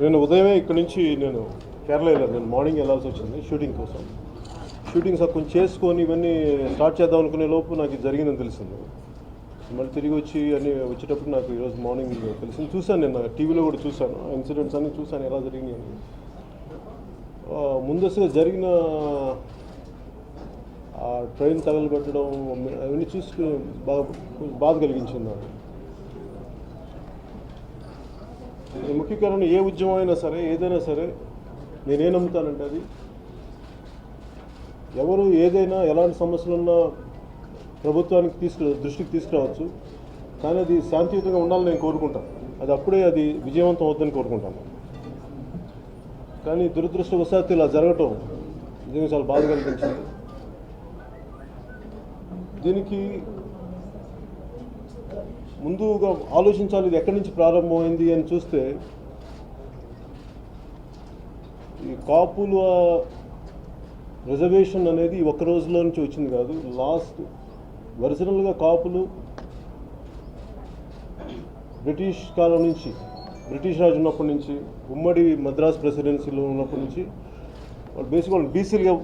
నేను ఉదయమే ఇక్కడ నుంచి నేను కేరళ వెళ్ళాను. నేను మార్నింగ్ వెళ్ళాల్సి వచ్చింది షూటింగ్ కోసం. షూటింగ్ కొంచెం చేసుకొని ఇవన్నీ స్టార్ట్ చేద్దాం అనుకునే లోపు నాకు ఇది జరిగిందని తెలిసింది. మళ్ళీ తిరిగి వచ్చి అన్నీ వచ్చేటప్పుడు నాకు ఈరోజు మార్నింగ్ తెలిసింది. చూశాను, నేను టీవీలో కూడా చూశాను, ఆ ఇన్సిడెంట్స్ అన్నీ చూశాను ఎలా జరిగినాయి అని. ముందస్తుగా జరిగిన ఆ ట్రైన్ తగలబెట్టడం అవన్నీ చూసుకుని బాధ కలిగించింది నాకు. ముఖ్య కారణం ఏ ఉద్యమం అయినా సరే, ఏదైనా సరే, నేనేం నమ్ముతానంటే అది ఎవరు ఏదైనా ఎలాంటి సమస్యలున్నా ప్రభుత్వానికి దృష్టికి తీసుకురావచ్చు, కానీ అది శాంతియుతంగా ఉండాలని నేను కోరుకుంటాను. అది అప్పుడే అది విజయవంతం అవుతుందని కోరుకుంటాను. కానీ దురదృష్టవశాత్తు ఇలా జరగటం నిజంగా చాలా బాధ కలిగించింది. దీనికి ముందుగా ఆలోచించాలి, ఇది ఎక్కడి నుంచి ప్రారంభమైంది అని చూస్తే ఈ కాపుల రిజర్వేషన్ అనేది ఒక్క రోజులో నుంచి వచ్చింది కాదు. ఒరిజినల్గా కాపులు బ్రిటిష్ కాలం నుంచి, బ్రిటిష్ రాజు ఉన్నప్పటి నుంచి, ఉమ్మడి మద్రాస్ ప్రెసిడెన్సీలో ఉన్నప్పటి నుంచి వాళ్ళు బేసిక్గా వాళ్ళు బీసీలుగా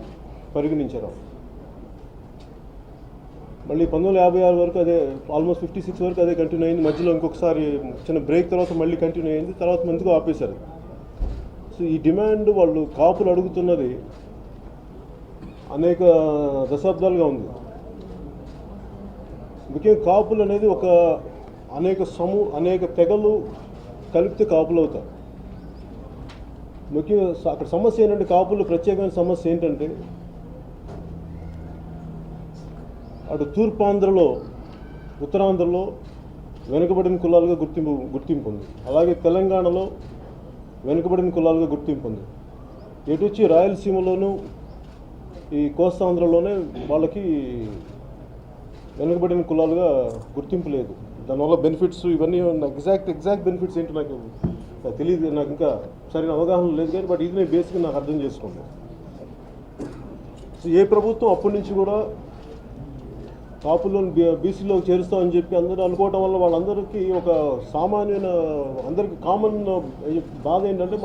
పరిగణించారు. మళ్ళీ 1956 వరకు అదే, ఆల్మోస్ట్ 56 వరకు అదే కంటిన్యూ అయింది. మధ్యలో ఇంకొకసారి చిన్న బ్రేక్ తర్వాత మళ్ళీ కంటిన్యూ అయింది. తర్వాత మందిగా ఆపేశారు. సో ఈ డిమాండ్ వాళ్ళు కాపులు అడుగుతున్నది అనేక దశాబ్దాలుగా ఉంది. ముఖ్యంగా కాపులు అనేది ఒక అనేక తెగలు కలిపితే కాపులు అవుతారు. ముఖ్యంగా అక్కడ సమస్య ఏంటంటే, కాపులు ప్రత్యేకమైన సమస్య ఏంటంటే, అటు తూర్పాంధ్రలో, ఉత్తరాంధ్రలో వెనుకబడిన కులాలుగా గుర్తింపు ఉంది. అలాగే తెలంగాణలో వెనుకబడిన కులాలుగా గుర్తింపు ఉంది. ఎటు వచ్చి రాయలసీమలోనూ ఈ కోస్తాంధ్రలోనే వాళ్ళకి వెనుకబడిన కులాలుగా గుర్తింపు లేదు. దానివల్ల బెనిఫిట్స్ ఇవన్నీ ఎగ్జాక్ట్ బెనిఫిట్స్ ఏంటో నాకు తెలియదు, నాకు ఇంకా సరైన అవగాహన లేదు. కానీ బట్ ఇది నేను బేసిక్గా నాకు అర్థం చేసుకున్నాను. సో ఏ ప్రభుత్వం అప్పటి నుంచి కూడా కాపులను బీసీలో చేరుస్తామని చెప్పి అందరూ అనుకోవటం వల్ల వాళ్ళందరికీ ఒక సామాన్యమైన, అందరికీ కామన్ బాధ ఏంటంటే,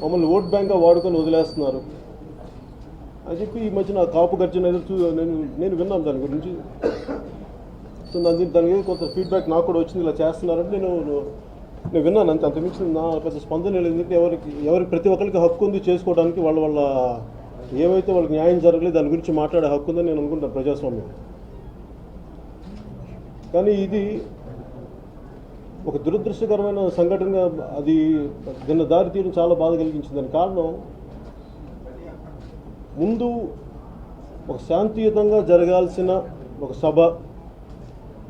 మమ్మల్ని ఓట్ బ్యాంక్గా వాడుకొని వదిలేస్తున్నారు అని చెప్పి ఈ మధ్యన కాపు గర్జన నేను విన్నాను దాని గురించి. సో దాని మీద కొంత ఫీడ్బ్యాక్ నాకు కూడా వచ్చింది, ఇలా చేస్తున్నారంటే నేను విన్నాను అంతే. అంతమించి నా పెద్ద స్పందన లేదు. ఎందుకంటే ఎవరికి ప్రతి ఒక్కరికి హక్కు ఉంది చేసుకోవడానికి, వాళ్ళ ఏవైతే వాళ్ళకి న్యాయం జరగలేదు దాని గురించి మాట్లాడే హక్కు ఉందని నేను అనుకుంటాను ప్రజాస్వామ్యం. కానీ ఇది ఒక దురదృష్టకరమైన సంఘటనగా అది దీన్ని దారి తీయడం చాలా బాధ కలిగించింది. దాని కారణం, ముందు ఒక శాంతియుతంగా జరగాల్సిన ఒక సభ,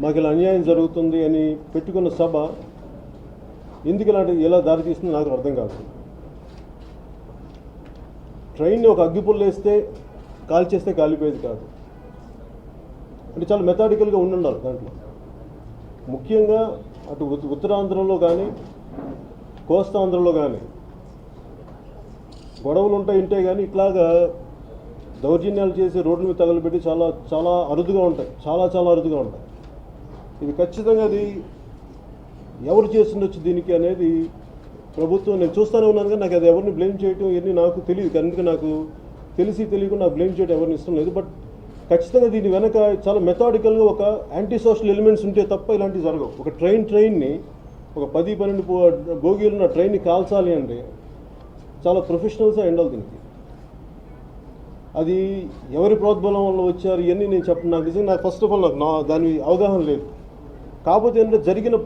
మాకు ఇలా అన్యాయం జరుగుతుంది అని పెట్టుకున్న సభ ఎందుకు ఎలా దారి తీస్తుందో నాకు అర్థం కాదు. ట్రైన్ని ఒక అగ్గిపుల్ల వేస్తే కాల్చేస్తే కాలిపోయేది కాదు. అంటే చాలా మెథాడికల్గా ఉండాలి దాంట్లో. ముఖ్యంగా అటు ఉత్తరాంధ్రలో కానీ కోస్తాంధ్రలో కానీ గొడవలు ఉంటే కానీ ఇట్లాగా దౌర్జన్యాలు చేసి రోడ్ల మీద తగలబెట్టి చాలా అరుదుగా ఉంటాయి, చాలా అరుదుగా ఉంటాయి. ఇది ఖచ్చితంగా అది ఎవరు చేస్తుండొచ్చు దీనికి అనేది ప్రభుత్వం, నేను చూస్తూనే ఉన్నాను. కానీ నాకు అది ఎవరిని బ్లేమ్ చేయటం ఇవన్నీ నాకు తెలియదు. కనుక నాకు తెలియకుండా నాకు బ్లేమ్ చేయడం ఎవరిని ఇష్టం లేదు. బట్ ఖచ్చితంగా దీని వెనక చాలా మెథాడికల్గా ఒక యాంటీ సోషల్ ఎలిమెంట్స్ ఉంటే తప్ప ఇలాంటివి జరగవు. ఒక ట్రైన్ని ఒక 10-12 బోగీలు ఉన్న ట్రైన్ని కాల్చాలి అంటే చాలా ప్రొఫెషనల్స్గా ఉండాలి దీనికి. అది ఎవరి ప్రోద్బలం వల్ల వచ్చారు ఇవన్నీ నేను చెప్పను. నాకు నిజంగా ఫస్ట్ ఆఫ్ ఆల్ నాకు దాని అవగాహన లేదు. కాకపోతే ఏంటంటే జరిగిన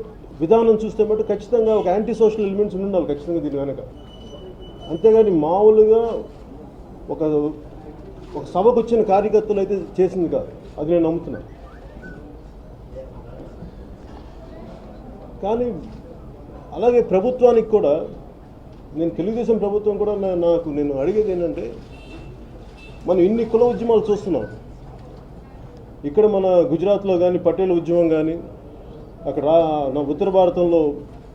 విధానం చూస్తే మటు ఖచ్చితంగా ఒక యాంటీ సోషల్ ఎలిమెంట్స్ ఉండాలి ఖచ్చితంగా దీని వెనక. అంతేగాని మామూలుగా ఒక సభకు వచ్చిన కార్యకర్తలు అయితే చేసింది కాదు, అది నేను నమ్ముతున్నాను. కానీ అలాగే ప్రభుత్వానికి కూడా, నేను తెలుగుదేశం ప్రభుత్వం కూడా నేను అడిగేది ఏంటంటే, మనం ఇన్ని కుల ఉద్యమాలు చూస్తున్నాం. ఇక్కడ మన గుజరాత్లో కానీ పటేల్ ఉద్యమం కానీ, అక్కడ ఉత్తర భారతంలో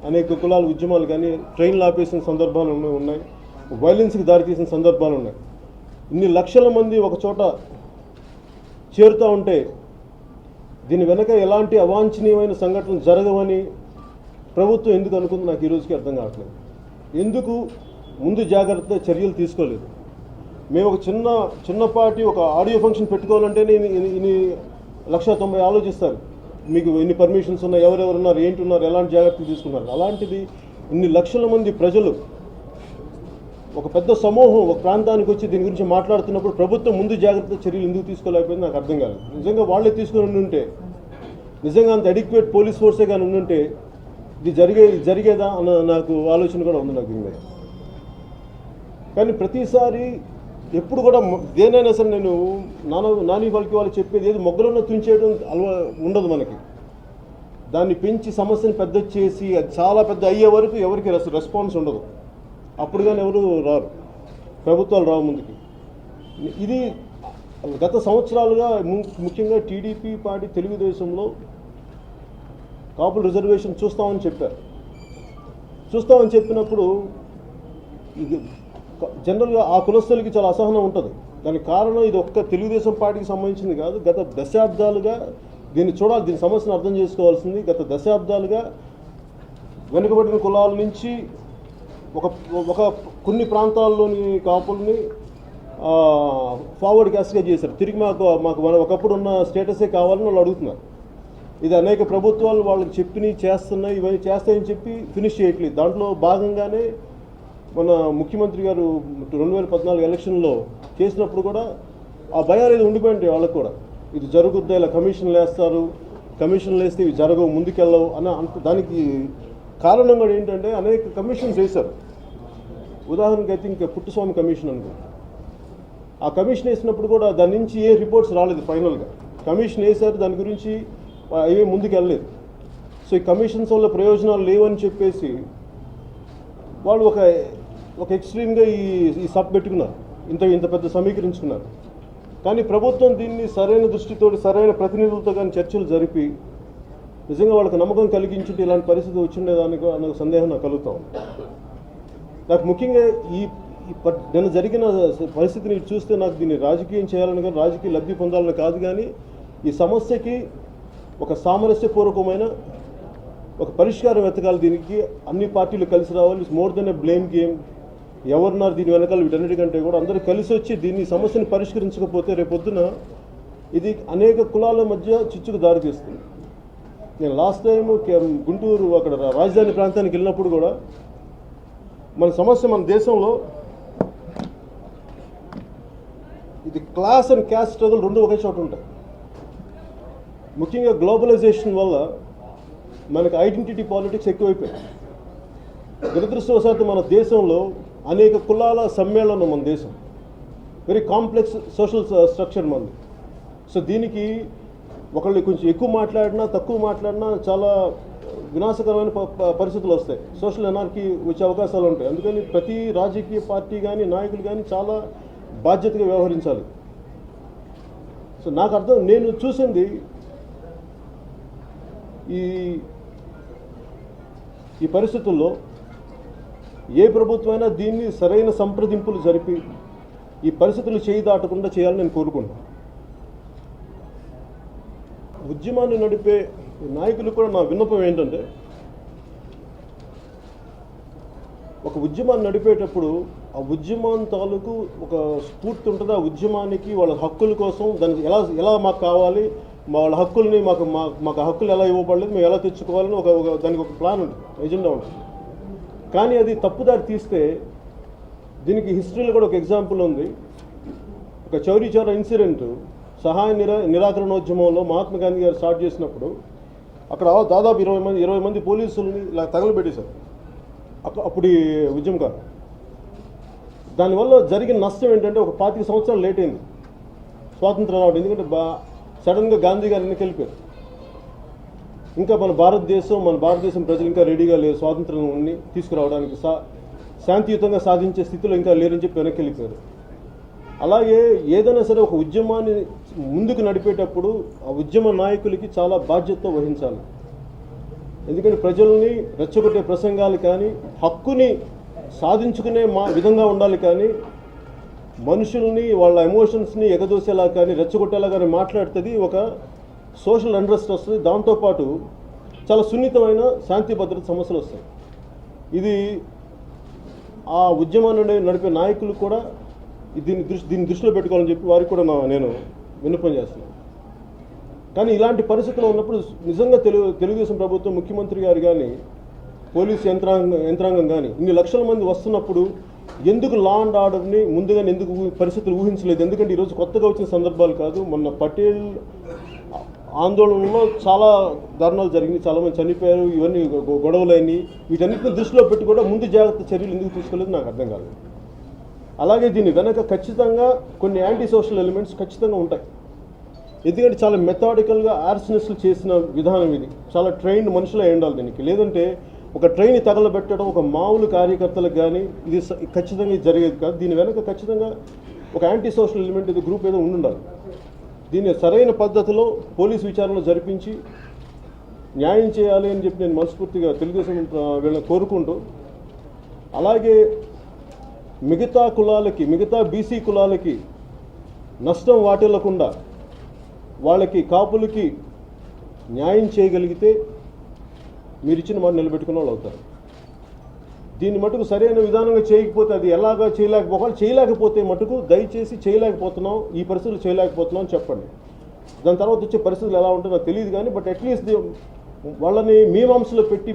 అనేక కులాల ఉద్యమాలు కానీ ట్రైన్లు ఆపేసిన సందర్భాలు ఉన్నాయి, వైలెన్స్కి దారితీసిన సందర్భాలు ఉన్నాయి. ఇన్ని లక్షల మంది ఒక చోట చేరుతూ ఉంటే దీని వెనక ఎలాంటి అవాంఛనీయమైన సంఘటనలు జరగవని ప్రభుత్వం ఎందుకు అనుకుంది నాకు ఈ రోజుకి అర్థం కావట్లేదు. ఎందుకు ముందు జాగ్రత్త చర్యలు తీసుకోలేదు? మేము ఒక చిన్నపాటి ఒక ఆడియో ఫంక్షన్ పెట్టుకోవాలంటేనే ఇన్ని 1,90,000 ఆలోచిస్తారు. మీకు ఎన్ని పర్మిషన్స్ ఉన్నాయి, ఎవరెవరు ఉన్నారు, ఏంటి ఉన్నారు, ఎలాంటి జాగ్రత్తలు తీసుకున్నారు. అలాంటిది ఇన్ని లక్షల మంది ప్రజలు ఒక పెద్ద సమూహం ఒక ప్రాంతానికి వచ్చి దీని గురించి మాట్లాడుతున్నప్పుడు ప్రభుత్వం ముందు జాగ్రత్త చర్యలు ఎందుకు తీసుకోలేకపోయింది నాకు అర్థం కాలేదు. నిజంగా వాళ్ళే తీసుకుని ఉంటే, నిజంగా అంత అడిక్వేట్ పోలీస్ ఫోర్సే కానీ ఉండుంటే ఇది జరిగేదా అన్న నాకు ఆలోచన కూడా ఉంది నాకు దీని. కానీ ప్రతిసారి ఎప్పుడు కూడా దేనైనా సరే నేను నాని వాళ్ళు చెప్పేది ఏది మొగ్గలను తుంచేయడం ఉండదు మనకి. దాన్ని పెంచి సమస్యను పెద్ద చేసి అది చాలా పెద్ద అయ్యే వరకు ఎవరికి రెస్పాన్స్ ఉండదు. అప్పుడు కానీ ఎవరు రారు, ప్రభుత్వాలు రావు ముందుకి. ఇది గత సంవత్సరాలుగా ముఖ్యంగా టీడీపీ పార్టీ తెలుగుదేశంలో కాపుల రిజర్వేషన్ చూస్తామని చెప్పినప్పుడు జనరల్గా ఆ కులస్తులకి చాలా అసహనం ఉంటుంది. దానికి కారణం ఇది ఒక్క తెలుగుదేశం పార్టీకి సంబంధించింది కాదు. గత దశాబ్దాలుగా దీన్ని చూడాలి, దీని సమస్యను అర్థం చేసుకోవాల్సింది. గత దశాబ్దాలుగా వెనుకబడిన కులాల నుంచి ఒక కొన్ని ప్రాంతాల్లోని కాపుల్ని ఫార్వర్డ్ క్యాస్ట్గా చేశారు. తిరిగి మాకు ఒకప్పుడు ఉన్న స్టేటసే కావాలని వాళ్ళు అడుగుతున్నారు. ఇది అనేక ప్రభుత్వాలు వాళ్ళకి చెప్పినవి చేస్తున్నాయి, ఇవన్నీ చేస్తాయని చెప్పి ఫినిష్ చేయట్లేదు. దాంట్లో భాగంగానే మన ముఖ్యమంత్రి గారు 2014 ఎలక్షన్లో చేసినప్పుడు కూడా ఆ భయాలు ఇది ఉండిపోయింది వాళ్ళకు కూడా. ఇది జరుగుద్దా, ఇలా కమిషన్లు వేస్తారు, కమిషన్లు వేస్తే ఇవి జరగవు, ముందుకెళ్ళవు దానికి కారణం కూడా ఏంటంటే అనేక కమిషన్స్ వేశారు. ఉదాహరణకి అయితే ఇంకా పుట్టుస్వామి కమిషన్ అనుకో, ఆ కమిషన్ వేసినప్పుడు కూడా దాని నుంచి ఏ రిపోర్ట్స్ రాలేదు. ఫైనల్గా కమిషన్ వేశారు, దాని గురించి ఏమీ ముందుకు వెళ్ళలేదు. సో ఈ కమిషన్స్ వల్ల ప్రయోజనాలు లేవని చెప్పేసి వాళ్ళు ఒక ఎక్స్ట్రీమ్గా ఈ సబ్ పెట్టుకున్నారు, ఇంత పెద్ద సమీకరించుకున్నారు. కానీ ప్రభుత్వం దీన్ని సరైన దృష్టితో సరైన ప్రతినిధులతో కానీ చర్చలు జరిపి నిజంగా వాళ్ళకి నమ్మకం కలిగించుంటే ఇలాంటి పరిస్థితి వచ్చిండేదానికి అన్న సందేహం నాకు కలుగుతా ఉంది. నాకు ముఖ్యంగా నిన్న జరిగిన పరిస్థితిని చూస్తే నాకు దీన్ని రాజకీయం చేయాలని కానీ రాజకీయ లబ్ధి పొందాలని కాదు, కానీ ఈ సమస్యకి ఒక సామరస్యపూర్వకమైన ఒక పరిష్కారం వెతకాలి. దీనికి అన్ని పార్టీలు కలిసి రావాలి. It's more than a blame game. ఎవరున్నారు దీని వెనకాల వీటన్నిటికంటే కూడా అందరూ కలిసి వచ్చి దీన్ని సమస్యను పరిష్కరించకపోతే రేపొద్దున ఇది అనేక కులాల మధ్య చిచ్చుకు దారితీస్తుంది. నేను లాస్ట్ టైం గుంటూరు అక్కడ రాజధాని ప్రాంతానికి వెళ్ళినప్పుడు కూడా మన సమస్య మన దేశంలో ఇది క్లాస్ అండ్ క్యాస్ట్ స్ట్రగుల్ రెండు ఒకే చోట ఉంటాయి. ముఖ్యంగా గ్లోబలైజేషన్ వల్ల మనకి ఐడెంటిటీ పాలిటిక్స్ ఎక్కువైపోయాయి. దురదృష్టవశాత్తు మన దేశంలో అనేక కులాల సమ్మేళనం మన దేశం, వెరీ కాంప్లెక్స్ సోషల్ స్ట్రక్చర్ మనది. సో దీనికి ఒకళ్ళు కొంచెం ఎక్కువ మాట్లాడినా తక్కువ మాట్లాడినా చాలా వినాశకరమైన పరిస్థితులు వస్తాయి. సోషల్ ఎనార్కీ వచ్చే అవకాశాలు ఉంటాయి. అందుకని ప్రతి రాజకీయ పార్టీ కానీ నాయకులు కానీ చాలా బాధ్యతగా వ్యవహరించాలి. సో నాకు నేను చూసింది ఈ పరిస్థితుల్లో ఏ ప్రభుత్వమైనా దీన్ని సరైన సంప్రదింపులు జరిపి ఈ పరిస్థితులు చేయి దాటకుండా చేయాలని నేను కోరుకుంటున్నాను. ఉద్యమాన్ని నడిపే నాయకులు కూడా నా విన్నపం ఏంటంటే, ఒక ఉద్యమాన్ని నడిపేటప్పుడు ఆ ఉద్యమం తాలూకు ఒక స్ఫూర్తి ఉంటుంది. ఆ ఉద్యమానికి వాళ్ళ హక్కుల కోసం దానికి ఎలా మాకు కావాలి, వాళ్ళ హక్కుల్ని మాకు హక్కులు ఎలా ఇవ్వబడలేదు, మేము ఎలా తెచ్చుకోవాలని దానికి ఒక ప్లాన్ ఉంటుంది, ఎజెండా ఉంటుంది. కానీ అది తప్పుదారి తీస్తే దీనికి హిస్టరీలో కూడా ఒక ఎగ్జాంపుల్ ఉంది. ఒక చౌరీ చౌరా ఇన్సిడెంట్ సహాయ నిరాకరణోద్యమంలో మహాత్మా గాంధీ గారు స్టార్ట్ చేసినప్పుడు అక్కడ దాదాపు 20 మంది పోలీసుల్ని ఇలా తగలబెట్టేశారు అప్పుడు ఉద్యమకారు. దానివల్ల జరిగిన నష్టం ఏంటంటే ఒక 25 సంవత్సరాలు లేట్ అయింది స్వాతంత్రం రావడం. ఎందుకంటే సడన్గా గాంధీ గారు వెనకెళ్ళిపోయారు. ఇంకా మన భారతదేశం ప్రజలు ఇంకా రెడీగా లేరు స్వాతంత్రాన్ని తీసుకురావడానికి, శాంతియుతంగా సాధించే స్థితిలో ఇంకా లేరని చెప్పి వెనకెళ్ళిపోయారు. అలాగే ఏదైనా సరే ఒక ఉద్యమాన్ని ముందుకు నడిపేటప్పుడు ఆ ఉద్యమ నాయకులకి చాలా బాధ్యత వహించాలి. ఎందుకంటే ప్రజల్ని రెచ్చగొట్టే ప్రసంగాలు కానీ హక్కుని సాధించుకునే విధంగా ఉండాలి, కానీ మనుషుల్ని వాళ్ళ ఎమోషన్స్ని ఎగదోసేలా కానీ రెచ్చగొట్టేలా కానీ మాట్లాడుతుంది ఒక సోషల్ అన్రెస్ట్ వస్తుంది. దాంతోపాటు చాలా సున్నితమైన శాంతి భద్రత సమస్యలు వస్తాయి. ఇది ఆ ఉద్యమాన్ని నడిపే నాయకులు కూడా దీన్ని దృష్టిలో పెట్టుకోవాలని చెప్పి వారికి కూడా నేను విన్నపం చేస్తున్నాను. కానీ ఇలాంటి పరిస్థితులు ఉన్నప్పుడు నిజంగా తెలుగుదేశం ప్రభుత్వం ముఖ్యమంత్రి గారు కానీ పోలీసు యంత్రాంగం కానీ ఇన్ని లక్షల మంది వస్తున్నప్పుడు ఎందుకు లా అండ్ ఆర్డర్ని ముందుగానే ఎందుకు పరిస్థితులు ఊహించలేదు? ఎందుకంటే ఈరోజు కొత్తగా వచ్చిన సందర్భాలు కాదు. మొన్న పటేల్ ఆందోళనలో చాలా దారుణాలు జరిగింది, చాలామంది చనిపోయారు, ఇవన్నీ గొడవలు అయినాయి. వీటన్నిటిని దృష్టిలో పెట్టి కూడా ముందు జాగ్రత్త చర్యలు ఎందుకు తీసుకోలేదు నాకు అర్థం కాలేదు. అలాగే దీని వెనక ఖచ్చితంగా కొన్ని యాంటీ సోషల్ ఎలిమెంట్స్ ఖచ్చితంగా ఉంటాయి. ఎందుకంటే చాలా మెథాడికల్గా ఆర్సనెస్లు చేసిన విధానం ఇది. చాలా ట్రైన్డ్ మనుషులే ఉండాలి దీనికి. లేదంటే ఒక ట్రైన్ తగలబెట్టడం ఒక మామూలు కార్యకర్తలకు కానీ ఇది ఖచ్చితంగా ఇది జరిగేది కాదు. దీని వెనక ఖచ్చితంగా ఒక యాంటీ సోషల్ ఎలిమెంట్ ఇది గ్రూప్ ఏదో ఉండాలి. దీన్ని సరైన పద్ధతిలో పోలీసు విచారణలో జరిపించి న్యాయం చేయాలి అని చెప్పి నేను మనస్ఫూర్తిగా తెలుగుదేశం వీళ్ళని కోరుకుంటూ, అలాగే మిగతా కులాలకి, మిగతా బీసీ కులాలకి నష్టం వాటిల్లకుండా వాళ్ళకి కాపులకి న్యాయం చేయగలిగితే మీరు ఇచ్చిన మాట నిలబెట్టుకున్న వాళ్ళు అవుతారు. దీన్ని మటుకు సరైన విధానంగా చేయకపోతే అది ఎలాగా చేయలేకపోతే మటుకు దయచేసి చేయలేకపోతున్నాం, ఈ పరిస్థితులు చేయలేకపోతున్నాం అని చెప్పండి. దాని తర్వాత వచ్చే పరిస్థితులు ఎలా ఉంటుందో నాకు తెలియదు కానీ బట్ అట్లీస్ట్ వాళ్ళని మీమాంసలో పెట్టి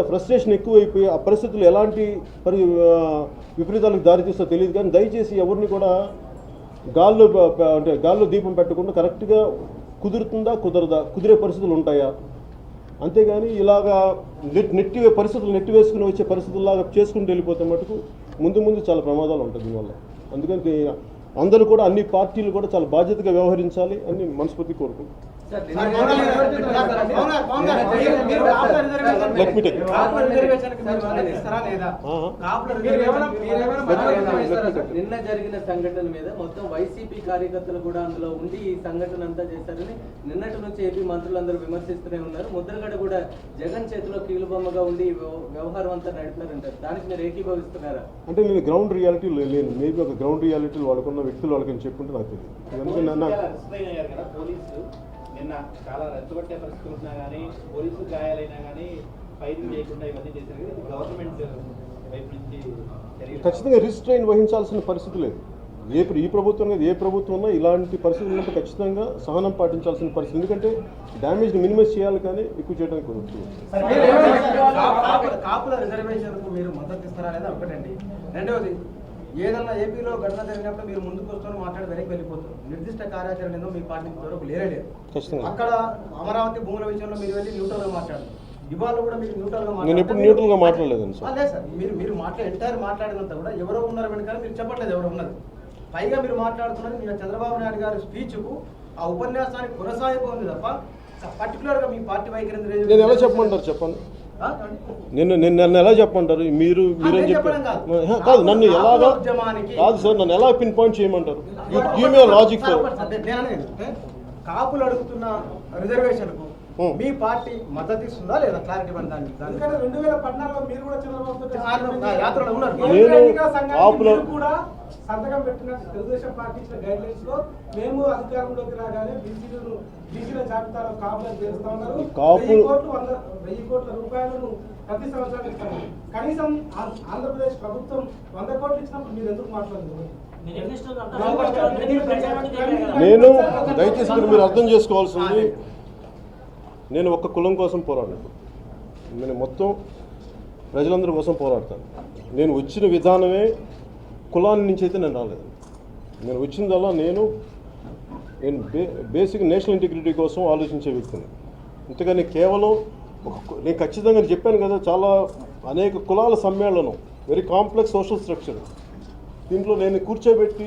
ఆ ఫ్రస్ట్రేషన్ ఎక్కువైపోయి ఆ పరిస్థితులు ఎలాంటి విపరీతాలకు దారితీస్తో తెలియదు. కానీ దయచేసి ఎవరిని కూడా గాల్లో దీపం పెట్టకుండా కరెక్ట్గా కుదురుతుందా కుదరదా, కుదిరే పరిస్థితులు ఉంటాయా, అంతేగాని ఇలాగా పరిస్థితులు నెట్టివేసుకుని వచ్చే పరిస్థితుల్లాగా చేసుకుంటూ వెళ్ళిపోతే మటుకు ముందు చాలా ప్రమాదాలు ఉంటాయి దీనివల్ల. అందుకని అందరూ కూడా అన్ని పార్టీలు కూడా చాలా బాధ్యతగా వ్యవహరించాలి అని మనస్ఫూర్తి కోరుకుంటున్నాను. నిన్న జరిగిన సంఘటన మీద మొత్తం వైసీపీ కార్యకర్తలు కూడా అందులో ఉండి ఈ సంఘటన అంతా చేశారని నిన్నటి నుంచి ఏపీ మంత్రులందరూ విమర్శిస్తూనే ఉన్నారు. ముద్రగడ కూడా జగన్ చేతిలో కీలుబొమ్మగా ఉండి వ్యవహారం అంతా నడిపినారంటారు. దానికి మీరు ఏకీభవిస్తున్నారా? అంటే నేను గ్రౌండ్ రియాలిటీ లేను. మేబీ ఒక గ్రౌండ్ రియాలిటీలు వాళ్ళకున్న వ్యక్తులు వాళ్ళకి చెప్పుకుంటే నాకు తెలియదు. నిన్న చాలా రెచ్చగొట్టే పరిస్థితులు ఉన్నా కానీ పోలీసు గాయాలైనా కానీ ఫైరింగ్ చేయకుండా ఇవన్నీ చేశారు. గవర్నమెంట్ వైపు నుంచి ఖచ్చితంగా రిస్ట్రైన్ వహించాల్సిన పరిస్థితి లేదు. ఈ ప్రభుత్వం కాదు, ఏ ప్రభుత్వం ఉన్నా ఇలాంటి పరిస్థితులు ఉన్నప్పుడు ఖచ్చితంగా సహనం పాటించాల్సిన పరిస్థితి. ఎందుకంటే డ్యామేజ్ని మినిమైజ్ చేయాలి కానీ ఎక్కువ చేయడానికి కుదరదు. కాపుల రిజర్వేషన్కు మీరు మద్దతు ఇస్తారా లేదా ఒకటండి. రెండవది, ఏదన్నా ఏపీలో ఘటన జరిగినప్పుడు మీరు ముందుకు వస్తూ మాట్లాడి వెనక్కి వెళ్ళిపోతారు. నిర్దిష్ట కార్యాచరణ ఏదో మీ పార్టీ వరకు లేదు. అక్కడ అమరావతి భూముల విషయంలో మీరు వెళ్ళి న్యూట్రల్గా మాట్లాడారు. ఇవాళ కూడా మీరు న్యూట్రల్గా నేను ఎప్పుడు న్యూట్రల్గా మాట్లాడలేదండి సార్. లేదు సార్, మీరు ఎంటైర్ మాట్లాడినంత కూడా ఎవరో ఉన్నారు వెనకాల మీరు చెప్పట్లేదు ఎవరో ఉన్నది. పైగా మీరు మాట్లాడుతున్నది నిన్న చంద్రబాబు నాయుడు గారి స్పీచ్కు ఆ ఉపన్యాసానికి కొనసాగిపో ఉంది తప్ప పర్టికులర్గా మీ పార్టీ వైఖరి నేను ఎలా చెప్పమంటారు చెప్పండి. నన్ను ఎలా చెప్పమంటారు? మీరు చెప్పారు కాదు, నన్ను ఎలాగా కాదు సార్, నన్ను ఎలా పిన్ పాయింట్ చేయమంటారు? Logic sir. కాపులు అడుగుతున్న రిజర్వేషన్కు మీ పార్టీ మద్దతు ఇస్తుందా లేదా? క్లారిటీ పడతాను. 2014లో మీరు కూడా చంద్రబాబు కూడా సంతకం పెట్టిన తెలుగుదేశం పార్టీ ఇచ్చిన గైడ్ లైన్స్ లో మేము అధికారంలోకి రాగానే బీసీల జాబితాలో కాపులను చేరుస్తా ఉన్నారు. 1000 కోట్ల రూపాయలను ప్రతి సంవత్సరం ఇస్తాము. కనీసం ఆంధ్రప్రదేశ్ ప్రభుత్వం 100 కోట్లు ఇచ్చినప్పుడు మీరు ఎందుకు మాట్లాడుతున్నారు? నేను దయచేసి మీరు అర్థం చేసుకోవాల్సింది, నేను ఒక్క కులం కోసం పోరాడను. నేను మొత్తం ప్రజలందరి కోసం పోరాడతాను. నేను వచ్చిన విధానమే కులాన్ని నుంచి అయితే నేను రాలేదు. నేను వచ్చిందల్లా నేను బేసిక్ నేషనల్ ఇంటిగ్రిటీ కోసం ఆలోచించే వ్యక్తిని. అంతేగాని కేవలం నేను ఖచ్చితంగా చెప్పాను కదా, చాలా అనేక కులాల సమ్మేళనం, వెరీ కాంప్లెక్స్ సోషల్ స్ట్రక్చర్. దీంట్లో నేను కూర్చోబెట్టి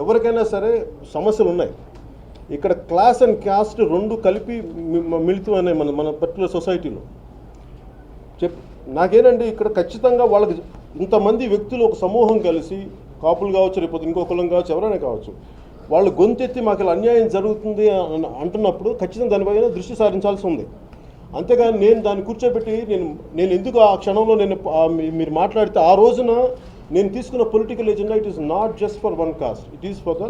ఎవరికైనా సరే సమస్యలు ఉన్నాయి. ఇక్కడ క్లాస్ అండ్ క్యాస్ట్ రెండు కలిపి మిళితం అనే మన పర్టికులర్ సొసైటీలో నాకేనండి ఇక్కడ ఖచ్చితంగా వాళ్ళకి ఇంతమంది వ్యక్తులు ఒక సమూహం కలిసి, కాపులు కావచ్చు, రేపు ఇంకో కులం కావచ్చు, ఎవరైనా కావచ్చు, వాళ్ళు గొంతెత్తి మాకు ఇలా అన్యాయం జరుగుతుంది అంటున్నప్పుడు ఖచ్చితంగా దానిపైన దృష్టి సారించాల్సి ఉంది. అంతేగాని నేను దాన్ని కూర్చోబెట్టి నేను ఎందుకు ఆ క్షణంలో మీరు మాట్లాడితే ఆ రోజున నేను తీసుకున్న political agenda it is not just for one cost, it is for the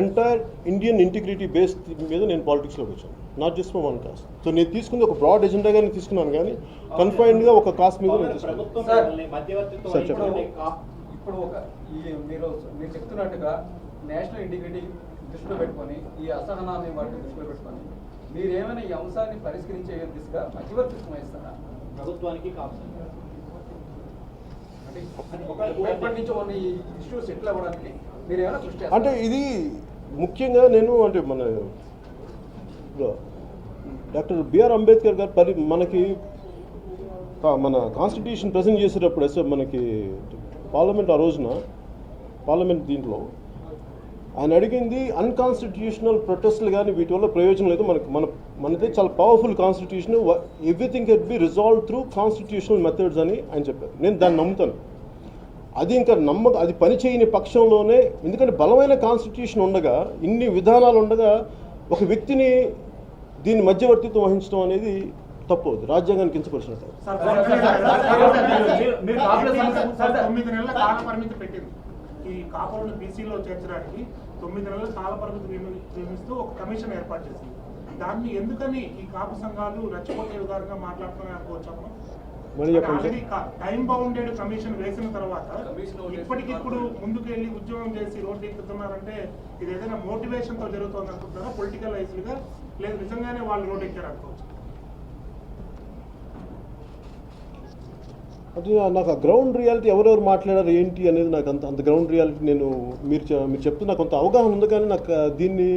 entire Indian integrity base మీద నేను పాలిటిక్స్లోకి వచ్చాను. Not just for one cost. So నేను తీసుకుంది ఒక బ్రాడ్ ఎజెండాగా నేను తీసుకున్నాను, కానీ కన్ఫైన్డ్గా ఒక కాస్ట్ మీద నేను తీసుకున్నాను. ప్రభుత్వం సార్, మిమ్మల్ని మధ్యవర్తిత్వం సార్, చెప్పండి. వహించుకుంటే ఇప్పుడు మీరు చెప్తున్నట్టుగా నేషనల్ ఇంటిగ్రిటీ దృష్టిలో పెట్టుకొని ఈ అసహనాన్ని వాటిని దృష్టిలో పెట్టుకొని మీరు ఏమైనా ఈ అంశాన్ని పరిష్కరించే దిశగా మధ్యవర్తిత్వం వహిస్తారా? ప్రభుత్వానికి కావచ్చు. అంటే ఎప్పటి నుంచో ఉన్న ఈ ఇష్యూస్ సెటిల్ అవ్వడానికి మీరు ఏమైనా కృషి చేస్తారా? అంటే ఇది ముఖ్యంగా నేను అంటే మన డాక్టర్ బిఆర్ అంబేద్కర్ గారు మనకి మన కాన్స్టిట్యూషన్ ప్రజెంట్ చేసేటప్పుడు మనకి పార్లమెంట్ ఆ రోజున పార్లమెంట్ దీంట్లో ఆయన అడిగింది అన్కాన్స్టిట్యూషనల్ ప్రొటెస్ట్లు కానీ వీటి వల్ల ప్రయోజనం లేదు, మనది చాలా powerful constitution, everything can be resolve through constitutional methods అని ఆయన చెప్పారు. నేను దాన్ని నమ్ముతాను. అది ఇంకా అది పని చేయని పక్షంలోనే, ఎందుకంటే బలమైన కాన్స్టిట్యూషన్ ఉండగా, ఇన్ని విధానాలు ఉండగా ఒక వ్యక్తిని దీన్ని మధ్యవర్తిత్వం వహించడం అనేది తప్పు అవుతుంది, రాజ్యాంగానికి కించపరిచినట్టు. 9 నెలల కాల పరిమితి పెట్టింది. ఈ కాపులను బీసీలో చేర్చడానికి 9 నెలల కాల పరిమితి నియమిస్తూ ఒక కమిషన్ ఏర్పాటు చేసింది. దాన్ని ఎందుకని ఈ కాపు సంఘాలు రెచ్చగొట్టే విధానంగా మాట్లాడుతున్నాయి అనుకోవచ్చాము. ఆల్రెడీ టైం బౌండెడ్ కమిషన్ వేసిన తర్వాత ఇప్పటికిప్పుడు ముందుకు వెళ్ళి ఉద్యోగం చేసి రోడ్డు ఎక్కుతున్నారంటే ఇది ఏదైనా మోటివేషన్ తో జరుగుతుంది అనుకుంటారా, పొలిటికలైజ్డ్ గా, లేదు నిజంగానే వాళ్ళు రోడ్డు ఎక్కారు అనుకోవచ్చు? అంటే నాకు ఆ గ్రౌండ్ రియాలిటీ ఎవరెవరు మాట్లాడారు ఏంటి అనేది నాకు అంత గ్రౌండ్ రియాలిటీ మీరు చెప్తే నాకు కొంత అవగాహన ఉంది, కానీ నాకు దీన్ని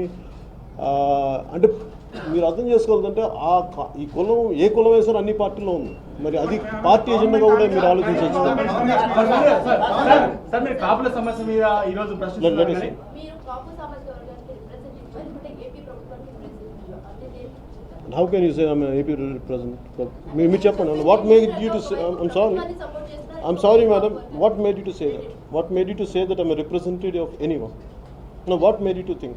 అంటే మీరు అర్థం చేసుకోవాలంటే ఈ కులం ఏ కులం వేసారో అన్ని పార్టీలో ఉంది, మరి అది పార్టీ ఎజెండాగా కూడా మీరు ఆలోచించవచ్చు. కాపుల సమస్య మీద ఈరోజు How can you say I'm an AP representative? మీరు చెప్పండి. What made you to say? I'm sorry, madam. What made you to say that? What made you to say that I'm a representative of anyone? No, what made you to think?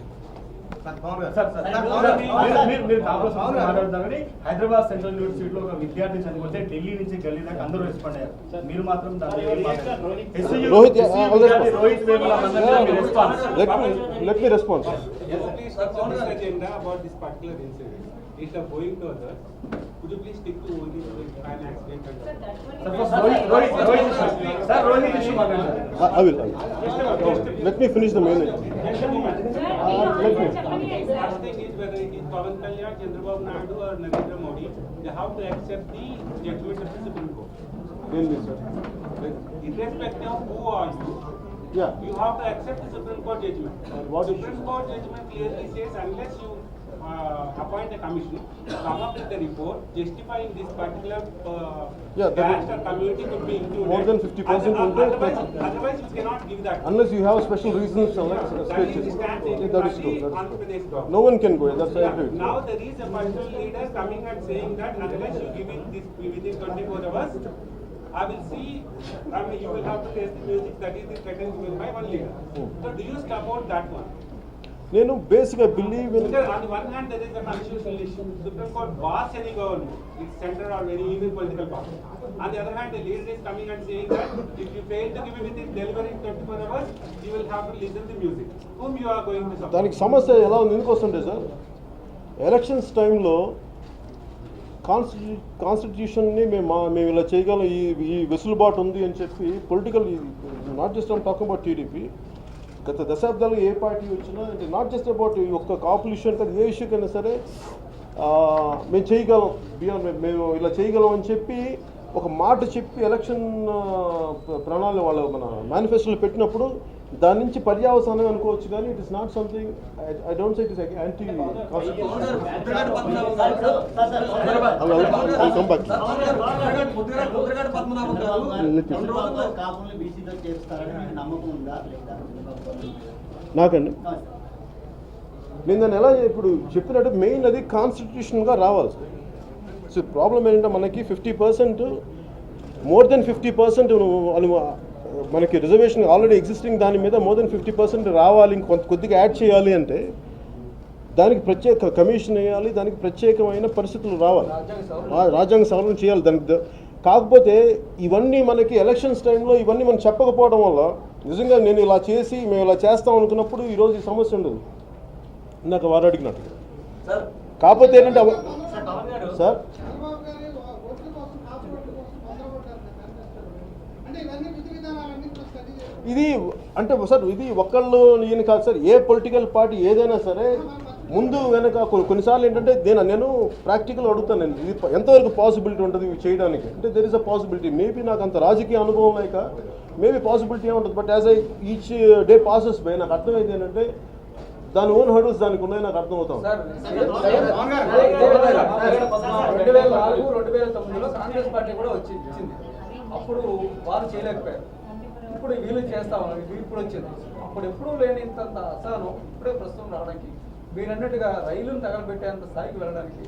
మీరు కాపుల సమస్య మాట్లాడుతున్నారని Hyderabad central యూనివర్సిటీలో ఒక విద్యార్థి చనిపోతే ఢిల్లీ నుంచి గల్లీ దాకా అందరూ రెస్పాండ్ అయ్యారు. మీరు మాత్రం Let me respond. About this particular incident. Instead of going to others, could you please stick to only the crime accident? I will. Let me finish the main. First thing is whether it is Pawan Kalyan, Chandrababu Naidu or Narendra Modi, they have to accept the judgment of the Supreme Court. Really, sir. Irrespective of who are you, Yeah. you have to accept the Supreme Court judgment. What Supreme Court judgment clearly says unless you appoint a commission, come up with a report justifying this particular caste or community to be included. More than 50% Otherwise, you cannot give that. Unless you have special reasons, like speeches. That is true. No one can go. That's I agree. Now there is a particular leader coming and saying that unless you give it this within 24 hours, I will see. I mean, you will have to taste the music. That is the threatened by one leader. So, do you support that one? నేను బేసిక్గా believe in Because on the one hand, there is a constitutional issue. Supreme Court bars any government, it's central or any even political power. On the other hand, the leader is coming and saying that if you fail to give it within delivery in 24 hours, you will have to listen to music. Whom you are going to support? దానికి సమస్య ఎలా ఉంది ఎందుకు వస్తుంటే sir, elections టైంలో కాన్స్టిట్యూషన్ని మేము ఇలా చేయగలం, ఈ వెసులుబాటు ఉంది అని చెప్పి political, not just I'm talking about TDP, గత దశాబ్దాలు ఏ పార్టీ వచ్చినా, అంటే నాట్ జస్ట్ అబౌట్ ఒక్క కాపుల ఇష్యూ అంటే ఏ ఇష్యూ కైనా సరే మేము చేయగలం, మేము ఇలా చేయగలం అని చెప్పి ఒక మాట చెప్పి ఎలక్షన్ ప్రణాళిక వాళ్ళ మన మేనిఫెస్టోలో పెట్టినప్పుడు దాని నుంచి పర్యావసానం అనుకోవచ్చు, కానీ it is not something, I don't say it is anti నాకండి. నేను దాన్ని ఎలా ఇప్పుడు చెప్పినట్టు మెయిన్ అది కాన్స్టిట్యూషన్గా రావాలి. సో ప్రాబ్లం ఏంటంటే మనకి 50%, మోర్ దెన్ 50% మనకి రిజర్వేషన్ ఆల్రెడీ ఎగ్జిస్టింగ్ దాని మీద మోర్ దెన్ 50% రావాలి, కొద్దిగా యాడ్ చేయాలి అంటే దానికి ప్రత్యేక కమిషన్ వేయాలి, దానికి ప్రత్యేకమైన పరిస్థితులు రావాలి, రాజ్యాంగ సవరణ చేయాలి దానికి. కాకపోతే ఇవన్నీ మనకి ఎలక్షన్స్ టైంలో ఇవన్నీ మనం చెప్పకపోవడం వల్ల నిజంగా నేను ఇలా చేసి మేము ఇలా చేస్తాం అనుకున్నప్పుడు ఈరోజు ఈ సమస్య ఉండదు. ఇందాక వారు అడిగినట్టు సార్ కాకపోతే ఏంటంటే సార్ ఇది అంటే సార్ ఇది ఒక్కళ్ళు ఈయన కాదు సార్, ఏ పొలిటికల్ పార్టీ ఏదైనా సరే ముందు వెనక కొన్నిసార్లు ఏంటంటే నేను ప్రాక్టికల్ అడుగుతాను, నేను ఇది ఎంతవరకు పాసిబిలిటీ ఉంటుంది ఇవి చేయడానికి అంటే there is a possibility. Maybe నాకు అంత రాజకీయ అనుభవం లేక మేబీ పాసిబిలిటీ ఉంటుంది, but as I each day passes by నాకు అర్థమైంది ఏంటంటే దాని ఓన్ హర్డల్స్ దానికి ఉన్నాయి, నాకు అర్థమవుతాం. 2004-2009లో కాంగ్రెస్ పార్టీ కూడా వచ్చింది, అప్పుడు వారు చేయలేకపోయారు, ఇప్పుడు వీళ్ళు చేస్తా ఉన్నారు, ఇప్పుడు వచ్చింది. అప్పుడు ఎప్పుడూ లేని ఇంత అసహనం ఇప్పుడే ప్రస్తుతం రావడానికి, మీరు అన్నట్టుగా రైలును తగలబెట్టేంత స్థాయికి వెళ్ళడానికి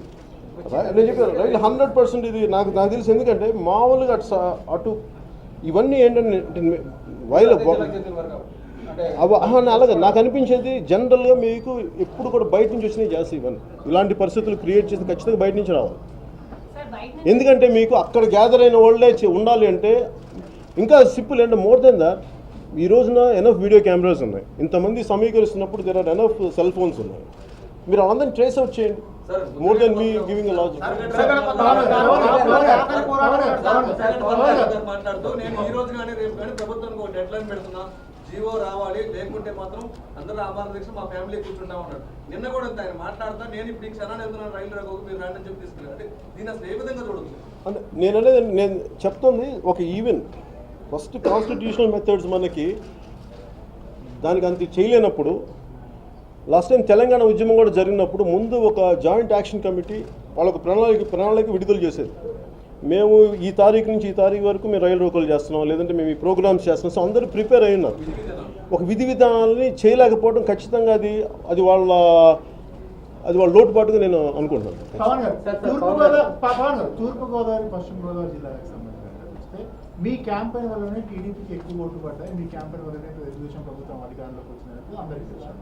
నేను చెప్పాను రైలు 100% ఇది నాకు తెలిసి. ఎందుకంటే మామూలుగా అటు ఇవన్నీ ఏంటంటే వైల్ అలాగే నాకు అనిపించేది జనరల్గా మీకు ఎప్పుడు కూడా బయట నుంచి వచ్చినాయి చేస్తే ఇవన్నీ ఇలాంటి పరిస్థితులు క్రియేట్ చేసి ఖచ్చితంగా బయట నుంచి రావాలి. ఎందుకంటే మీకు అక్కడ గ్యాదర్ అయిన వాళ్ళే ఉండాలి అంటే ఇంకా సింపుల్ అంటే మోర్ దెన్ దట్ ఈ రోజున ఎనఫ్ వీడియో కెమెరాస్ ఉన్నాయి, ఇంతమంది సమీకరిస్తున్నప్పుడు there are enough cell phones ఉన్నాయి, మీరు వాళ్ళందరినీ ట్రేస్ అవుట్ చేయండి. More than me giving logic. మాట్లాడుతూ నేను ఈ రోజు కానీ రేపు కానీ ప్రభుత్వానికి ఒక డెడ్ లైన్ పెడుతున్నా, జీవో రావాలి, లేకుంటే మాత్రం అందరూ ఆమరణ దీక్ష మా ఫ్యామిలీ కూర్చుంటా ఉన్నాడు. నిన్న కూడా ఆయన మాట్లాడుతా నేను ఇప్పుడు ఈ క్షణాన్ని వెళ్తున్నాను రైలు రాకపోతే మీరు రాండి అని చెప్పి తీసుకెళ్ళారు. అంటే దీన్ని అసలు ఏ విధంగా చూడదు అంటే నేను చెప్తుంది ఒక ఈవెన్ ఫస్ట్ కాన్స్టిట్యూషనల్ మెథడ్స్ మనకి దానికి అంత చేయలేనప్పుడు లాస్ట్ టైం తెలంగాణ ఉద్యమం కూడా జరిగినప్పుడు ముందు ఒక జాయింట్ యాక్షన్ కమిటీ వాళ్ళకు ప్రణాళిక విడుదల చేసేది. మేము ఈ తారీఖు నుంచి ఈ తారీఖు వరకు మేము రైలు రోకోలు చేస్తున్నాం, లేదంటే మేము ఈ ప్రోగ్రామ్స్ చేస్తున్నాం. సో అందరూ ప్రిపేర్ అయి ఉన్నారు. ఒక విధి విధానాలని చేయలేకపోవడం ఖచ్చితంగా అది వాళ్ళ లోటుపాటుగా నేను అనుకుంటున్నాను. తూర్పుగోదావరి పశ్చిమ గోదావరి జిల్లాలకు సంబంధించి మీ క్యాంపెయిన్ వల్లనే టీడీపీకి ఎక్కువ ఓట్లు పడ్డాయి, మీ క్యాంపెయిన్ వల్లనే తెలుగుదేశం ప్రభుత్వం అధికారంలోకి వచ్చినట్టు అందరికీ తెలుసు.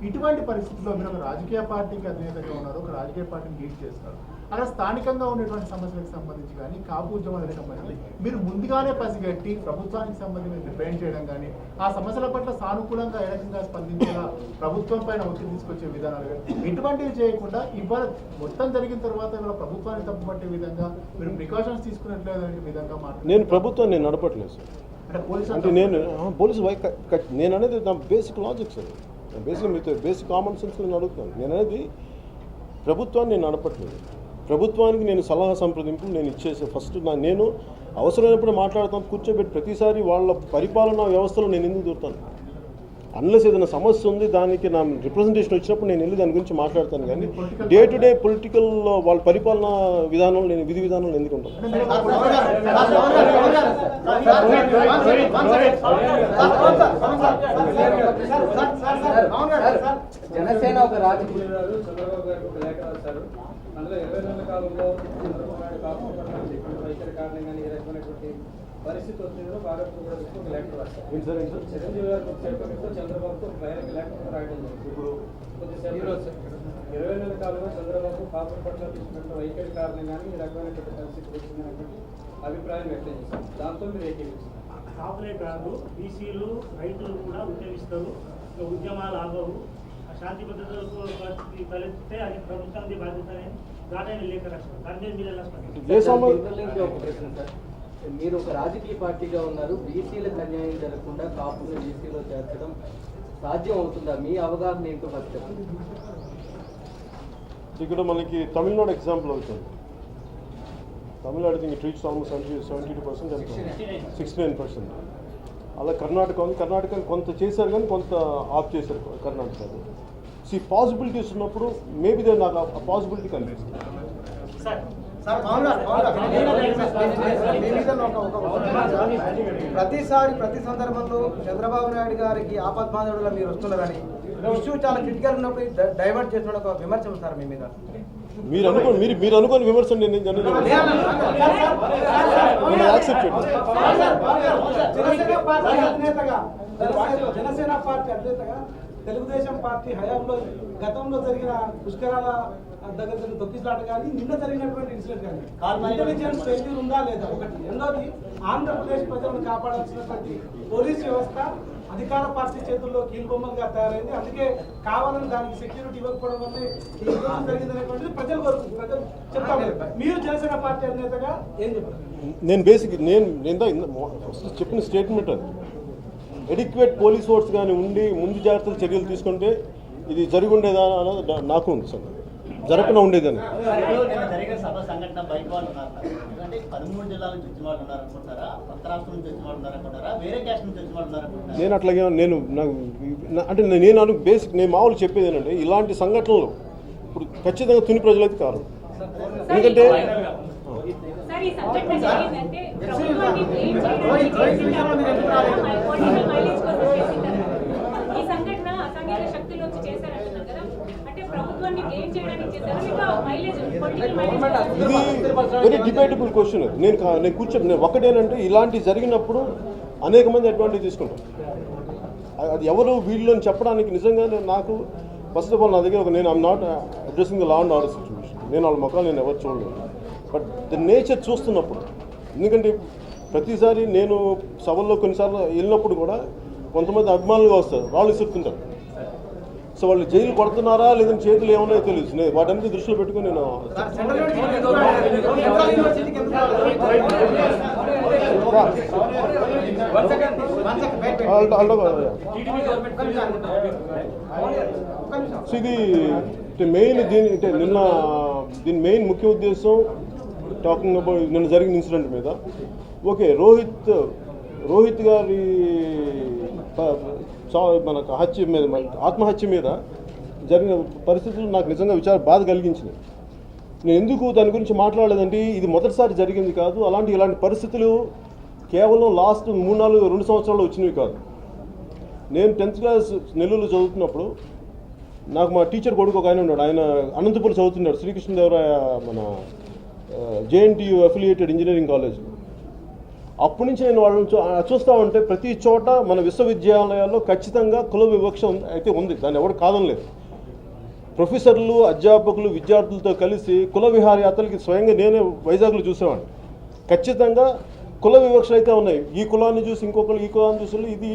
ఇటువంటి పరిస్థితుల్లో మీరు ఒక రాజకీయ పార్టీకి అధినేతగా ఉన్నారు, ఒక రాజకీయ పార్టీని లీడ్ చేస్తున్నారు. అలా స్థానికంగా ఉండేటువంటి సమస్యలకు సంబంధించి కానీ కాపు ఉద్యమాలకు సంబంధించి మీరు ముందుగానే పసిగట్టి ప్రభుత్వానికి సంబంధించి డిపెండ్ చేయడం కానీ ఆ సమస్యల పట్ల సానుకూలంగా ఏ రకంగా స్పందించేలా ప్రభుత్వం పైన ఒత్తిడి తీసుకొచ్చే విధానాలు కానీ ఇటువంటివి చేయకుండా ఇవాళ మొత్తం జరిగిన తర్వాత ఇవాళ ప్రభుత్వాన్ని తప్పుపట్టే విధంగా మీరు ప్రికాషన్స్ తీసుకున్నట్లే విధంగా నేను ప్రభుత్వాన్ని నేను నడపట్లేదు సార్. అంటే నేను అనేది నా basic logic sir, basic common sense నేను అడుగుతాను. నేను అనేది ప్రభుత్వాన్ని నేను నడపట్లేదు, ప్రభుత్వానికి నేను సలహా సంప్రదింపులు నేను ఇచ్చేసే ఫస్ట్ నేను అవసరమైనప్పుడు మాట్లాడతాను, కూర్చోబెట్టి ప్రతిసారి వాళ్ళ పరిపాలనా వ్యవస్థలో నేను ఎందుకు దూరుతాను. అన్లెస్ ఏదైనా సమస్య ఉంది దానికి నా రిప్రజెంటేషన్ వచ్చినప్పుడు నేను వెళ్ళి దాని గురించి మాట్లాడతాను. కానీ డే టు డే పొలిటికల్ వాళ్ళ పరిపాలనా విధానంలో నేను విధి విధానంలో ఎందుకు ఉంటాను. జనసేన ఒక రాజకీయ చంద్రబాబు గారికి ఒక లేఖ రాశారు. అందులో 20 నెలల కాలంలో చంద్రబాబు నాయుడు కాకుండా వైఖరి కారణం కానీ ఏ రకమైనటువంటి పరిస్థితి వచ్చిందో బాగా కూడా ఒక లేఖ రాశారు. చిరంజీవి గారికి ఒక చెప్పడంతో చంద్రబాబుతో ఒక బహిరంగ లేఖ రాయడం జరిగింది. ఇప్పుడు కొద్దిసేపు 20 నెలల కాలంలో చంద్రబాబు కాపుల పట్ల తీసుకున్న వైఖరి కారణం కానీ ఈ రకమైనటువంటి పరిస్థితి వచ్చిందనేటువంటి అభిప్రాయం వ్యక్తం చేశారు. దాంతో మీరు ఏకీవిస్తారు. కాపులే కాదు, బీసీలు రైతులు కూడా ఉద్యమిస్తారు, ఉద్యమాలు ఆగవు, శాంతి భద్రతలకు పరిస్థితి తలెత్తితే అది ప్రభుత్వానికి బాధ్యత అని దాటైన లేఖ రాశారు. దాని మీద మీరు ఎలా స్పందిస్తారు? మీరు ఒక రాజకీయ పార్టీగా ఉన్నారు, బీసీలకు అన్యాయం జరగకుండా కాపులను బీసీలో చేర్చడం సాధ్యం అవుతుందా? మీ అవగాహన ఏంటో ఫస్ట్ చెప్పండి. ఇక్కడ మనకి తమిళనాడు ఎగ్జాంపుల్ అవుతుంది. Tamil Nadu it reach almost 72% and 69%. అలా కర్ణాటక ఉంది, కర్ణాటక కొంత చేశారు కానీ కొంత ఆఫ్ చేశారు కర్ణాటక. సో ఈ పాసిబిలిటీస్ ఉన్నప్పుడు మేబీ నాకు ఆ పాసిబిలిటీ కనిపిస్తుంది. ప్రతి సందర్భంలో చంద్రబాబు నాయుడు గారికి ఆపద్బాంధవుడుగా మీరు వస్తున్నారని ఇష్యూ చాలా క్రిటికల్ ఉన్నప్పుడు డైవర్ట్ చేసిన ఒక విమర్శ సార్ మీ మీద. మీరు అనుకోని విమర్శ నేను యాక్సెప్ట్ చేయండి. జనసేన పార్టీ అధినేతగా తెలుగుదేశం పార్టీ హయాంలో గతంలో జరిగిన పుష్కరాల దగ్గర తొక్కిసలాట కానీ నిన్న జరిగినటువంటి ఇన్సిడెంట్ కానీ ఇంటెలిజెన్స్ ఫెయిల్యూర్ ఉందా లేదా ఒకటి. రెండోది ఆంధ్రప్రదేశ్ ప్రజలను కాపాడాల్సినటువంటి పోలీస్ వ్యవస్థ అధికార పార్టీ చేతుల్లో కీలుబొమ్మలుగా తయారైంది. అందుకే కావాలని దానికి సెక్యూరిటీ ఇవ్వకపోవడం వల్ల ఈ విధ్వంసం జరిగిందనేటువంటిది ప్రజలు చెప్తారు. మీరు జనసేన పార్టీ అధినేతగా ఏం చెప్పారు? నేను బేసిక్ నేను చెప్పిన స్టేట్మెంట్ అది. ఎడిక్వేట్ పోలీస్ ఫోర్స్ కానీ ఉండి ముందు జాగ్రత్తలు చర్యలు తీసుకుంటే ఇది జరిగి ఉండేదా అన్నది నాకు ఉంది సార్, జరగకుండా ఉండేదని. జరిగిన సభ సంఘటన బయట వాళ్ళు ఉన్నారు, ఎందుకంటే 13 జిల్లాల నుంచి వచ్చిన వాళ్ళు ఉన్నారనుకుంటారా, కొత్త రాష్ట్రం నుంచి వచ్చిన వాళ్ళు ఉన్నారనుకుంటారా, వేరే క్యాస్ట్ నుంచి వచ్చిన వాళ్ళు ఉన్నారనుకుంటారా? నేను అట్లాగే అంటే నేను బేసిక్ నేను మామూలు చెప్పేది ఏంటంటే ఇలాంటి సంఘటనలు ఇప్పుడు ఖచ్చితంగా తుని ప్రజలైతే కాదు. ఎందుకంటే ఇది వెరీ డిబేటబుల్ క్వశ్చన్. నేను కూర్చొని ఒకటేనంటే ఇలాంటి జరిగినప్పుడు అనేక మంది అడ్వాంటేజ్ తీసుకుంటారు. అది ఎవరు వీళ్ళు అని చెప్పడానికి నిజంగా నాకు ఫస్ట్ ఆఫ్ ఆల్ నా దగ్గర నేను I'm not addressing the law and order situation. నేను వాళ్ళ ముఖాలు నేను ఎవరు చూడలేదు. బట్ ద నేచర్ చూస్తున్నప్పుడు, ఎందుకంటే ప్రతిసారి నేను సభల్లో కొన్నిసార్లు వెళ్ళినప్పుడు కూడా కొంతమంది అభిమానులుగా వస్తారు, వాళ్ళు ఇస్తుంటారు. సో వాళ్ళు జైలు కొడుతున్నారా లేదని చేతులు ఏమన్నాయో తెలియదు. వాటన్నిటి దృష్టిలో పెట్టుకుని నేను ఇది మెయిన్ దీని మెయిన్ ముఖ్య ఉద్దేశం టాకింగ్ అబౌట్ నిన్న జరిగిన ఇన్సిడెంట్ మీద. ఓకే, రోహిత్ గారి మనకు హత్య మీద, ఆత్మహత్య మీద జరిగిన పరిస్థితులు నాకు నిజంగా బాధ కలిగించినాయి. నేను ఎందుకు దాని గురించి మాట్లాడలేదంటే ఇది మొదటిసారి జరిగింది కాదు. ఇలాంటి పరిస్థితులు కేవలం లాస్ట్ 2 సంవత్సరాలు వచ్చినవి కాదు. నేను 10th క్లాస్ నెల్లూరులో చదువుతున్నప్పుడు నాకు మా టీచర్ కొడుకు ఒక ఆయన ఉన్నాడు. ఆయన అనంతపురం చదువుతున్నాడు, శ్రీకృష్ణదేవరాయ మన JNTU అఫిలియేటెడ్ ఇంజనీరింగ్ కాలేజ్. అప్పటి నుంచి నేను వాళ్ళని చూస్తూ ఉంటే ప్రతి చోట మన విశ్వవిద్యాలయాల్లో ఖచ్చితంగా కుల వివక్ష అయితే ఉంది, దాన్ని ఎవరు కాదనలేదు. ప్రొఫెసర్లు, అధ్యాపకులు, విద్యార్థులతో కలిసి కుల విహారయాత్రలకి స్వయంగా నేనే వైజాగ్లో చూసేవాడిని. ఖచ్చితంగా కుల వివక్షలు అయితే ఉన్నాయి. ఈ కులాన్ని చూసి ఇంకొకరు, ఈ కులాన్ని చూసి ఇది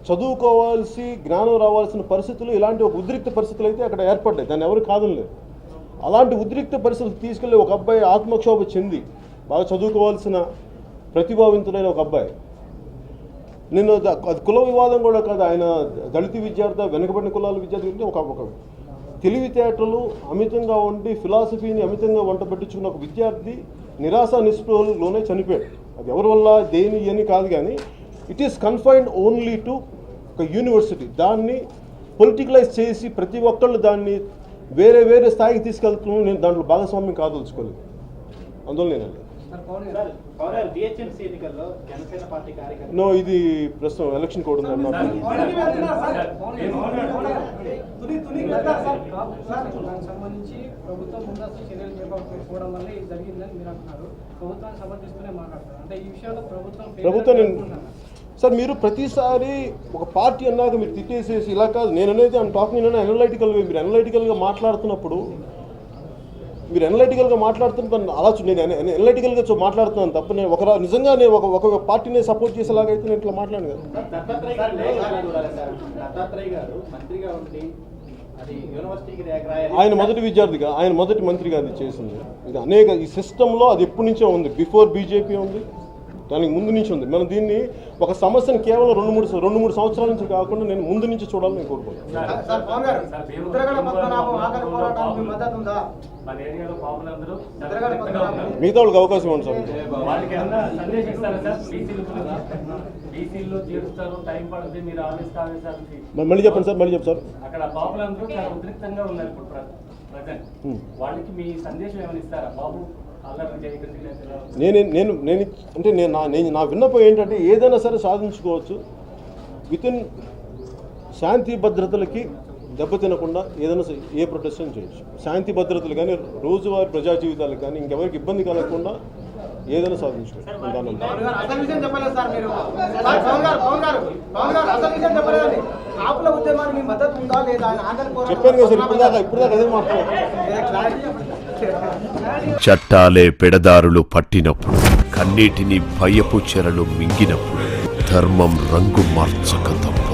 చదువుకోవాల్సి జ్ఞానం రావాల్సిన పరిస్థితులు, ఇలాంటి ఒక ఉద్రిక్త పరిస్థితులు అయితే అక్కడ ఏర్పడ్డాయి, దాన్ని ఎవరు కాదనలేదు. అలాంటి ఉద్రిక్త పరిస్థితులు తీసుకెళ్ళి ఒక అబ్బాయి ఆత్మక్షోభ చెంది బాగా చదువుకోవాల్సిన ప్రతిభావంతుడైన ఒక అబ్బాయి, నేను అది కుల వివాదం కూడా కాదు, ఆయన దళిత విద్యార్థి, వెనుకబడిన కులాల విద్యార్థి అంటే ఒక తెలివితేటలు అమితంగా ఉండి ఫిలాసఫీని అమితంగా వంట పెట్టించుకున్న ఒక విద్యార్థి నిరాశ నిస్పృహలోనే చనిపోయాడు. అది ఎవరి వల్ల దేని అని కాదు, కానీ it is confined only to ఒక యూనివర్సిటీ. దాన్ని పొలిటికలైజ్ చేసి ప్రతి ఒక్కళ్ళు దాన్ని వేరే వేరే స్థాయికి తీసుకెళ్తున్నాను. నేను దాంట్లో భాగస్వామ్యం కాదలుచుకోలేదు. అందువల్ల నేను ఇది ప్రస్తుతం ఎలక్షన్ కోడ్ ఉంది. సంబంధించి ప్రభుత్వం ముందస్తు చర్యలు చేపట్టకపోవడం వల్ల ఇది జరిగిందని మీరు అంటున్నారు. ప్రభుత్వాన్ని సమర్థిస్తూనే మాట్లాడతారు. అంటే ఈ విషయంలో ప్రభుత్వం సార్, మీరు ప్రతిసారి ఒక పార్టీ అన్నాక మీరు తిట్టేసేసి ఇలా కాదు. నేను అనేది టాకింగ్ అనలైటికల్గా, మీరు అనలైటికల్గా మాట్లాడుతున్నప్పుడు మీరు అనలైటికల్గా మాట్లాడుతున్న అలా నేను అనలైటికల్గా మాట్లాడుతున్నాను తప్ప నేను నిజంగా నేను ఒక పార్టీని సపోర్ట్ చేసేలాగైతే నేను ఇట్లా మాట్లాడాను కదా. ఆయన మొదటి విద్యార్థిగా, ఆయన మొదటి మంత్రిగా అది చేసింది. ఇది అనేక ఈ సిస్టంలో అది ఎప్పటి నుంచో ఉంది. బిఫోర్ బీజేపీ ఉంది, దానికి ముందు నుంచి ఉంది. మనం దీన్ని ఒక సమస్యను కేవలం 2-3 సంవత్సరాల నుంచి కాకుండా నేను ముందు నుంచి చూడాలని నేను కోరుకుంటున్నాను. మిగతా వాళ్ళకి అవకాశం ఉంది సార్. మళ్ళీ చెప్పండి సార్, మళ్ళీ చెప్పండి సార్. అక్కడ బాబులందరూ చాలా ఉద్రిక్తంగా ఉన్నారు ఇప్పుడు ప్రజెంట్. వాళ్ళకి మీ సందేశం ఏమైనా ఇస్తారా బాబు? నేను నా విన్నపం ఏంటంటే ఏదైనా సరే సాధించుకోవచ్చు వితిన్ శాంతి భద్రతలకి దెబ్బతినకుండా. ఏదైనా ఏ ప్రొటెక్షన్ చేయొచ్చు. శాంతి భద్రతలు కానీ రోజువారీ ప్రజా జీవితాలకు కానీ ఇంకెవరికి ఇబ్బంది కలగకుండా ఏదైనా సాధించుకోవచ్చు. చెప్పాను కదా సార్, ఇప్పుడు దాకా అదే మాట్లాడారు. చట్టాలే పెడదారులు పట్టినప్పుడు, కన్నీటిని భయపు చెరలు మింగినప్పుడు ధర్మం రంగు మార్చకతం.